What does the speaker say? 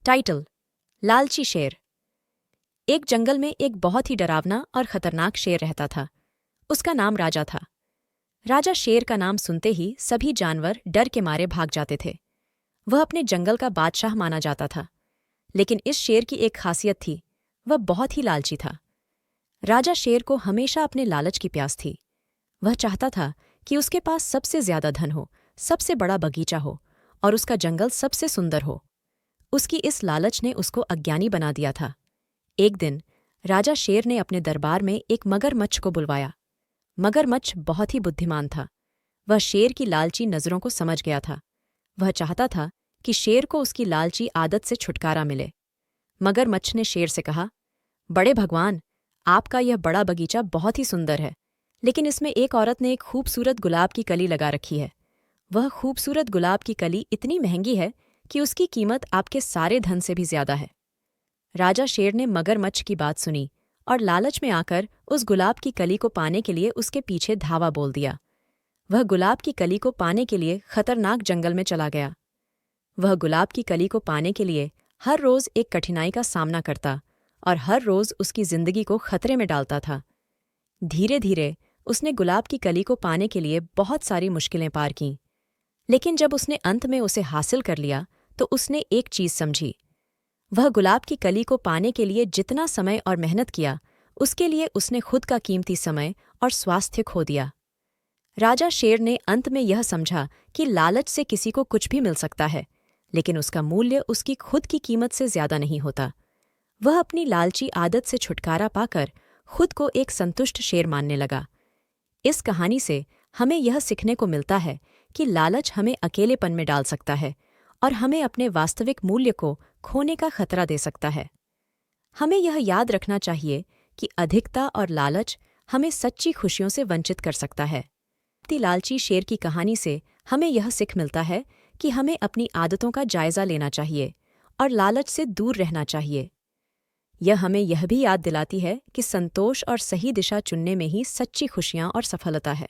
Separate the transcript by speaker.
Speaker 1: Title: लालची शेर। एक जंगल में एक बहुत ही डरावना और खतरनाक शेर रहता था। उसका नाम राजा था। राजा शेर का नाम सुनते ही सभी जानवर डर के मारे भाग जाते थे। वह अपने जंगल का बादशाह माना जाता था। लेकिन इस शेर की एक खासियत थी, वह बहुत ही लालची था। राजा शेर को हमेशा अपने लालच की प्यास थी। वह चाहता था कि उसके पास सबसे ज्यादा धन हो, सबसे बड़ा बगीचा हो और उसका जंगल सबसे सुंदर हो। उसकी इस लालच ने उसको अज्ञानी बना दिया था। एक दिन राजा शेर ने अपने दरबार में एक मगरमच्छ को बुलवाया। मगरमच्छ बहुत ही बुद्धिमान था। वह शेर की लालची नज़रों को समझ गया था। वह चाहता था कि शेर को उसकी लालची आदत से छुटकारा मिले। मगरमच्छ ने शेर से कहा, बड़े भगवान, आपका यह बड़ा बगीचा बहुत ही सुंदर है, लेकिन इसमें एक औरत ने एक खूबसूरत गुलाब की कली लगा रखी है। वह खूबसूरत गुलाब की कली इतनी महंगी है कि उसकी कीमत आपके सारे धन से भी ज्यादा है। राजा शेर ने मगरमच्छ की बात सुनी और लालच में आकर उस गुलाब की कली को पाने के लिए उसके पीछे धावा बोल दिया। वह गुलाब की कली को पाने के लिए खतरनाक जंगल में चला गया। वह गुलाब की कली को पाने के लिए हर रोज एक कठिनाई का सामना करता और हर रोज उसकी जिंदगी को खतरे में डालता था। धीरे धीरे उसने गुलाब की कली को पाने के लिए बहुत सारी मुश्किलें पार कीं। लेकिन जब उसने अंत में उसे हासिल कर लिया तो उसने एक चीज समझी। वह गुलाब की कली को पाने के लिए जितना समय और मेहनत किया, उसके लिए उसने खुद का कीमती समय और स्वास्थ्य खो दिया। राजा शेर ने अंत में यह समझा कि लालच से किसी को कुछ भी मिल सकता है, लेकिन उसका मूल्य उसकी खुद की कीमत से ज्यादा नहीं होता। वह अपनी लालची आदत से छुटकारा पाकर खुद को एक संतुष्ट शेर मानने लगा। इस कहानी से हमें यह सीखने को मिलता है कि लालच हमें अकेलेपन में डाल सकता है और हमें अपने वास्तविक मूल्य को खोने का खतरा दे सकता है। हमें यह याद रखना चाहिए कि अधिकता और लालच हमें सच्ची खुशियों से वंचित कर सकता है। लालची शेर की कहानी से हमें यह सीख मिलता है कि हमें अपनी आदतों का जायजा लेना चाहिए और लालच से दूर रहना चाहिए। यह हमें यह भी याद दिलाती है कि संतोष और सही दिशा चुनने में ही सच्ची खुशियां और सफलता है।